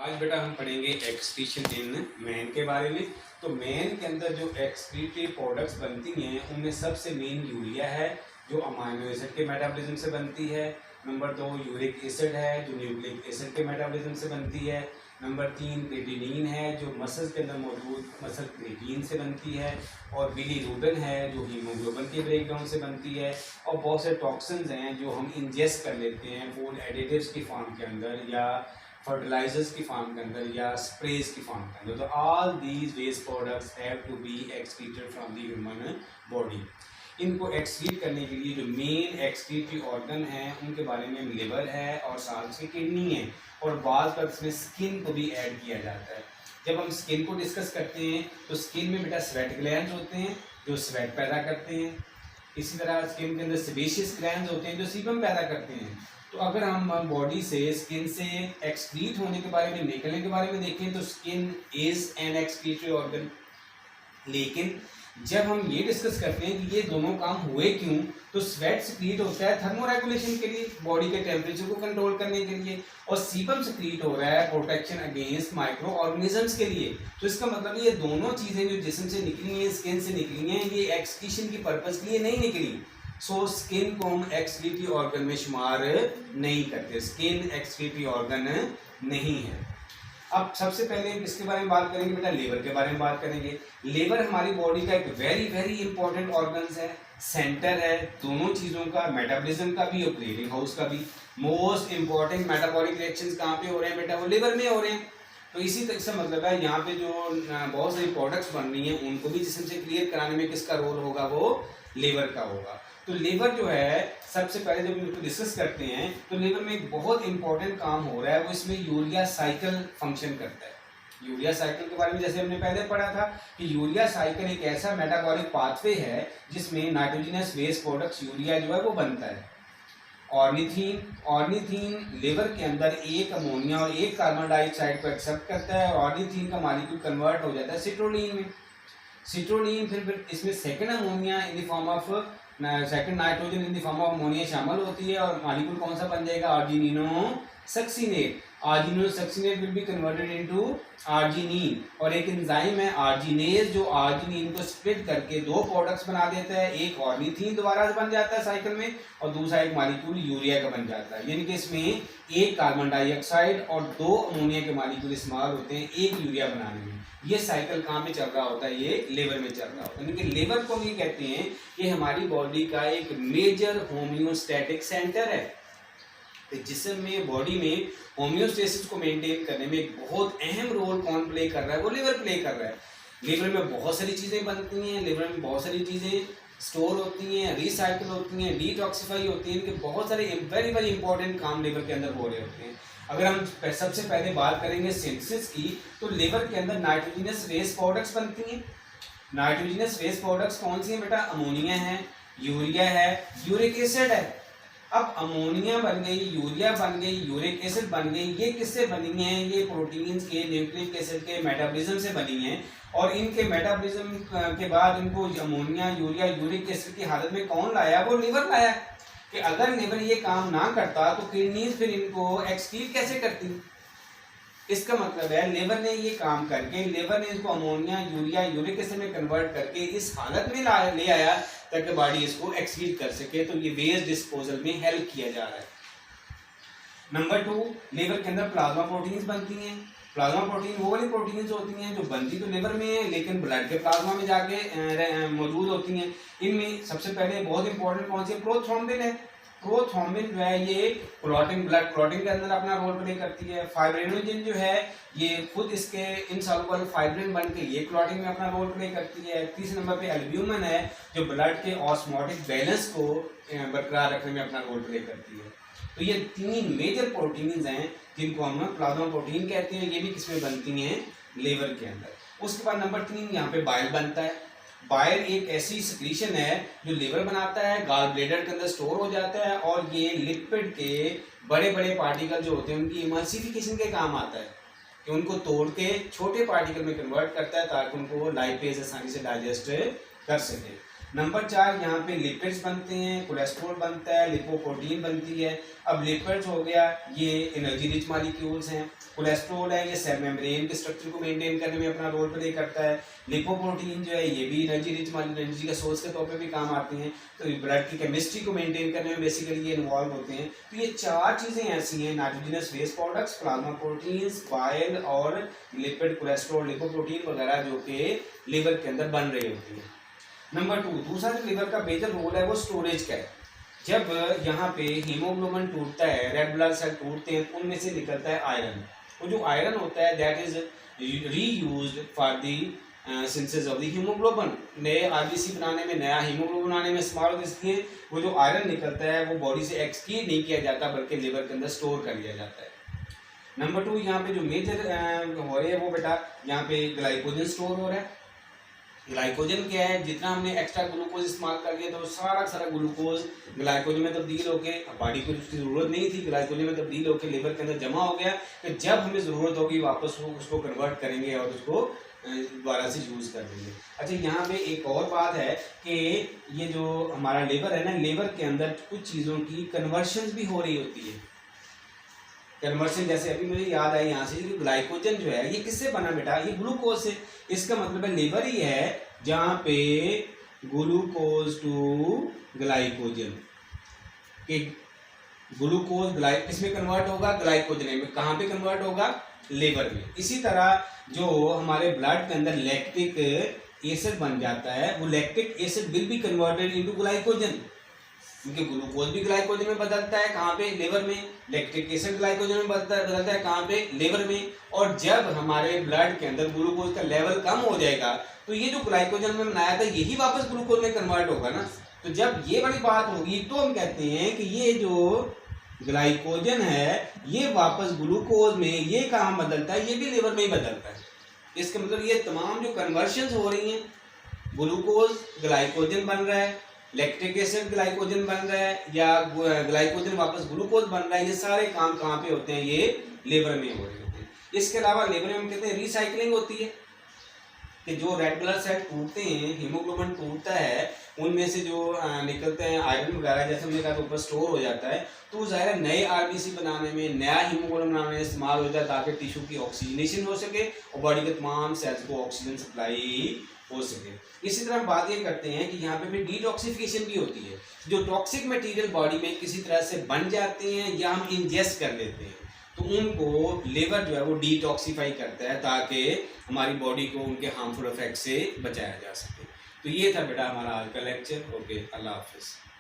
आज बेटा हम पढ़ेंगे एक्सक्रीशन इन मैन के बारे में। तो मैन के अंदर जो एक्सक्रीटरी प्रोडक्ट्स बनती हैं उनमें सबसे मेन यूरिया है जो अमाइनो एसिड के मेटाबॉलिज्म से बनती है। नंबर 2 यूरिक एसिड है जो न्यूक्लिक एसिड के मेटाबॉलिज्म से बनती है। नंबर 3 क्रेटिनिन है जो मसल्स के अंदर मौजूद मसल क्रेटिन से बनती है। और बिलीरुबिन है जो हीमोग्लोबिन के ब्रेकडाउन से बनती है। और बहुत से टॉक्सिन्स हैं जो हम इंजेस्ट कर लेते हैं फूड एडिटिव्स की फॉर्म के अंदर या फर्टिलाइजर्स की फॉर्म के अंदर या स्प्रेज की फॉर्म के अंदर। तो all these waste products have to be excreted from the human body. इनको एक्सक्रीट करने के लिए जो मेन एक्सक्रीटरी ऑर्गन है उनके बारे में लिवर है और साथ में किडनी है और बाद पर इसमें स्किन को भी ऐड किया जाता है। जब हम स्किन को डिस्कस करते हैं तो स्किन में बेटा स्वेट ग्लैंड्स होते हैं जो स्वेट पैदा करते हैं। इसी तरह स्किन के अंदर सेबेशियस ग्लैंड्स होते हैं जो सीबम पैदा करते हैं। तो अगर हम बॉडी से स्किन से एक्सक्रीट होने के बारे में निकलने के बारे में देखें तो skin is an excretory organ. लेकिन जब हम ये डिस्कस करते हैं कि ये दोनों काम हुए क्यों, तो स्वेट सक्रीट होता है थर्मो रेगुलेशन के लिए, बॉडी के टेम्परेचर को कंट्रोल करने के लिए, और सीबम सक्रीट हो रहा है प्रोटेक्शन अगेंस्ट माइक्रो ऑर्गेनिजम्स के लिए। तो इसका मतलब ये दोनों चीजें जो जिस्म से निकली हैं, स्किन से निकली हैं, ये एक्सक्रीशन की पर्पज के लिए नहीं निकली। सो स्किन को हम एक्सक्रीटरी ऑर्गन में शुमार नहीं करते, स्किन एक्सक्रीटरी ऑर्गन नहीं है। अब सबसे पहले किसके बारे में बात करेंगे बेटा? लीवर के बारे में बात करेंगे। लीवर हमारी बॉडी का एक वेरी वेरी इंपॉर्टेंट ऑर्गन है, सेंटर है दोनों चीजों का, मेटाबॉलिज्म का भी और क्लीनिंग हाउस का भी। मोस्ट इंपॉर्टेंट मेटाबॉलिक रिएक्शंस कहाँ पे हो रहे हैं बेटा? वो लीवर में हो रहे हैं। तो इसी तरह से मतलब है यहाँ पे जो बहुत सारी प्रोडक्ट्स बन रही हैं उनको भी जिस्म से क्लियर कराने में किसका रोल होगा? वो लीवर का होगा। तो लीवर जो है सबसे पहले जब इसको डिस्कस करते हैं तो लीवर में एक बहुत इंपॉर्टेंट काम हो रहा है, वो इसमें यूरिया साइकिल फंक्शन करता है। यूरिया साइकिल के बारे में जैसे हमने पहले पढ़ा था कि यूरिया साइकिल एक ऐसा मेटाबॉलिक पाथवे है जिसमें नाइट्रोजनस वेस्ट प्रोडक्ट्स यूरिया जो है वो बनता है। ऑर्निथीन लिवर के अंदर एक अमोनिया और एक कार्बन डाइऑक्साइड को एक्सेप्ट करता है और ऑर्निथीन का मॉलिक्यूल कन्वर्ट हो जाता है सिट्रोलिन में। सिट्रोलिन फिर इसमें second ammonia in the form of second nitrogen in the form of ammonia शामिल होती है और मॉलिक्यूल कौन सा बन जाएगा? Argininosuccinate. Argininosuccinate will be converted into arginine और एक एंजाइम है आर्जिनेज जो आर्जिनिन को स्प्लिट करके दो प्रोडक्ट्स बना देता है। एक ऑर्निथीन द्वारा बन जाता है साइकिल में और दूसरा एक मॉलिक्यूल यूरिया का बन जाता है। यानी कि इसमें एक कार्बन डाइऑक्साइड और दो अमोनिया के मॉलिक्यूल इस्तेमाल होते हैं एक यूरिया बनाने में। ये साइकिल कहाँ पे चल रहा होता है? ये लिवर में चल रहा होता है। यानी कि लिवर को ये कहते हैं कि हमारी बॉडी का एक मेजर होम्योस्टैटिक सेंटर है। जिसम में बॉडी में होम्योस्टेसिस को मेंटेन करने में एक बहुत अहम रोल कौन प्ले कर रहा है? वो लिवर प्ले कर रहा है। लिवर में बहुत सारी चीज़ें बनती हैं, लिवर में बहुत सारी चीज़ें स्टोर होती हैं, रिसाइकिल होती हैं, डिटॉक्सिफाई होती हैं। इनके बहुत सारे वेरी वेरी इंपॉर्टेंट काम लिवर के अंदर हो रहे होते हैं। अगर हम सबसे पहले बात करेंगे सिंथेसिस की तो लिवर के अंदर नाइट्रोजनस वेस्ट प्रोडक्ट्स बनती हैं। नाइट्रोजनस वेस्ट प्रोडक्ट्स कौन सी हैं बेटा? अमोनिया है, यूरिया है, यूरिक एसिड है। अब अमोनिया बन गई, यूरिया बन गई, यूरिक एसिड बन गई, ये किससे बनी हैं? ये प्रोटीन्स के, न्यूक्लिक एसिड के मेटाबॉलिज्म से बनी हैं। और इनके मेटाबॉलिज्म के बाद इनको अमोनिया, यूरिया, यूरिक एसिड की हालत में कौन लाया? वो लिवर लाया। कि अगर लिवर ये काम ना करता तो किडनीज फिर इनको एक्सक्रीट कैसे करती? इसका मतलब है लिवर ने ये काम करके, लिवर ने इसको अमोनिया, यूरिया, यूरिक एसिड में कन्वर्ट करके इस हालत में ले आया ताकि बॉडी इसको एक्सक्रीट कर सके। तो ये वेस्ट डिस्पोजल में हेल्प किया जा रहा है। नंबर 2, लिवर के अंदर प्लाज्मा प्रोटीन्स बनती हैं। प्लाज्मा प्रोटीन वो वाली प्रोटीन्स होती हैं जो बनती तो लिवर में है लेकिन ब्लड के प्लाज्मा में जाके मौजूद होती हैं। इनमें सबसे पहले बहुत इंपॉर्टेंट कौन सी? प्रोथ्रोम्बिन है। प्रोथ्रोम्बिन जो है ये क्लॉटिंग, ब्लड क्लॉटिंग के अंदर अपना रोल प्ले करती है। फाइब्रिनोजन जो है ये खुद इसके इनसॉल्युबल फाइब्रिन बन के ये क्लॉटिंग में अपना रोल प्ले करती है। तीसरे नंबर पे एल्ब्यूमिन है जो ब्लड के ऑस्मोटिक बैलेंस को बरकरार रखने में अपना रोल प्ले करती है। तो ये 3 मेजर प्रोटीन्स हैं जिनको हम प्लाज्मा प्रोटीन कहते हैं। ये भी किसमें बनती हैं? लिवर के अंदर। उसके बाद नंबर 3 यहाँ पे बाइल बनता है। बाइल एक ऐसी सिक्रीशन है जो लिवर बनाता है, गॉल ब्लैडर के अंदर स्टोर हो जाता है और ये लिपिड के बड़े बड़े पार्टिकल जो होते हैं उनकी इमल्सिफिकेशन के काम आता है कि उनको तोड़ के छोटे पार्टिकल में कन्वर्ट करता है ताकि उनको लाइपेज आसानी से डाइजेस्ट कर सके। नंबर 4 यहाँ पे लिपिड्स बनते हैं, कोलेस्ट्रॉल बनता है, लिपोप्रोटीन बनती है। अब लिपिड्स हो गया, ये एनर्जी रिच मॉलिक्यूल्स हैं। कोलेस्ट्रॉल है, ये सेल मेम्ब्रेन के स्ट्रक्चर को मेंटेन करने में अपना रोल प्ले करता है। लिपोप्रोटीन जो है ये भी एनर्जी रिच एनर्जी का सोर्स के तौर पे भी काम आती हैं, तो ब्लड की केमिस्ट्री को मेंटेन करने में बेसिकली ये इन्वॉल्व होते हैं। तो ये 4 चीज़ें ऐसी हैं, nitrogenous waste products, plasma proteins, bile और लिपिड, कोलेस्ट्रॉल, लिपोप्रोटीन वगैरह जो कि लिवर के अंदर बन रही होती है। नंबर 2, दूसरा जो लिवर का मेजर रोल है वो स्टोरेज का है। जब यहाँ पे हीमोग्लोबिन टूटता है, रेड ब्लड सेल टूटते हैं, उनमें से निकलता है आयरन। वो जो आयरन होता है that is reused for the synthesis of the haemoglobin. नए आरबीसी बनाने में, नया हीमोग्लोबिन बनाने में इस्तेमाल होता है। इसलिए वो जो आयरन निकलता है वो बॉडी से एक्सक्रीट नहीं किया जाता, बल्कि लिवर के अंदर स्टोर कर लिया जाता है। नंबर 2 यहाँ पे जो मेजर हो रही है वो बेटा यहाँ पे ग्लाइकोजन स्टोर हो रहा है। ग्लाइकोजन क्या है, जितना हमने एक्स्ट्रा ग्लूकोज इस्तेमाल कर लिया तो सारा ग्लूकोज ग्लाइकोजन में तब्दील होके, बॉडी को उसकी ज़रूरत नहीं थी, ग्लाइकोजन में तब्दील होकर लिवर के अंदर जमा हो गया। कि जब हमें ज़रूरत होगी वापस उसको कन्वर्ट करेंगे और उसको दोबारा से यूज़ कर देंगे। अच्छा, यहाँ पे एक और बात है कि ये जो हमारा लिवर है ना, लिवर के अंदर कुछ चीज़ों की कन्वर्शन भी हो रही होती है। कन्वर्शन जैसे अभी मुझे याद आई यहाँ से, ग्लाइकोजन जो है ये किससे बना बेटा, ये ग्लूकोज से। इसका मतलब है लिवर ही है जहाँ पे ग्लूकोज टू ग्लाइकोजन के ग्लूकोज किसमें कन्वर्ट होगा, ग्लाइकोजन में। कहाँ पे कन्वर्ट होगा, लिवर में। इसी तरह जो हमारे ब्लड के अंदर लैक्टिक एसिड बन जाता है, वो lactic acid will be converted into glycogen, क्योंकि ग्लूकोज भी ग्लाइकोजन में बदलता है, कहाँ पे, लिवर में। लैक्टिक एसिड ग्लाइकोजन में बदलता है कहाँ पे, लिवर में। और जब हमारे ब्लड के अंदर ग्लूकोज का लेवल कम हो जाएगा तो ये जो ग्लाइकोजन में बनाया था यही वापस ग्लूकोज में कन्वर्ट होगा ना। तो जब ये बड़ी बात होगी तो हम कहते हैं कि ये जो ग्लाइकोजन है ये वापस ग्लूकोज में, ये कहाँ बदलता है, ये भी लिवर में ही बदलता है। इसका मतलब ये तमाम जो कन्वर्शन हो रही हैं, ग्लूकोज ग्लाइकोजन बन रहा है, लैक्टिक एसिड ग्लाइकोजन बन रहा है, या ग्लाइकोजन वापस ग्लूकोज बन रहा है, ये सारे काम कहाँ पे होते हैं, ये लिवर में हो रहे होते हैं। इसके अलावा लिवर में हम कहते हैं रिसाइकलिंग होती है, कि जो रेड ब्लड सेल टूटते हैं, हीमोग्लोबिन टूटता है, उनमें से जो निकलते हैं आयरन वगैरह, जैसे हमने कहा, तो ऊपर स्टोर हो जाता है। तो ज़ाहिर है नए आरबीसी बनाने में, नया हीमोग्लोबिन बनाने में इस्तेमाल होता है, ताकि टिश्यू की ऑक्सीजनेशन हो सके और बॉडी के तमाम सेल्स को ऑक्सीजन सप्लाई हो सके। इसी तरह हम बात ये करते हैं कि यहाँ पे भी डिटॉक्सिफिकेशन भी होती है। जो टॉक्सिक मटेरियल बॉडी में किसी तरह से बन जाते हैं या हम इंजेस्ट कर लेते हैं, तो उनको लिवर जो है वो डिटॉक्सिफाई करता है, ताकि हमारी बॉडी को उनके हार्मफुल इफेक्ट से बचाया जा सके। तो ये था बेटा हमारा आज का लेक्चर। ओके, अल्लाह हाफिज़।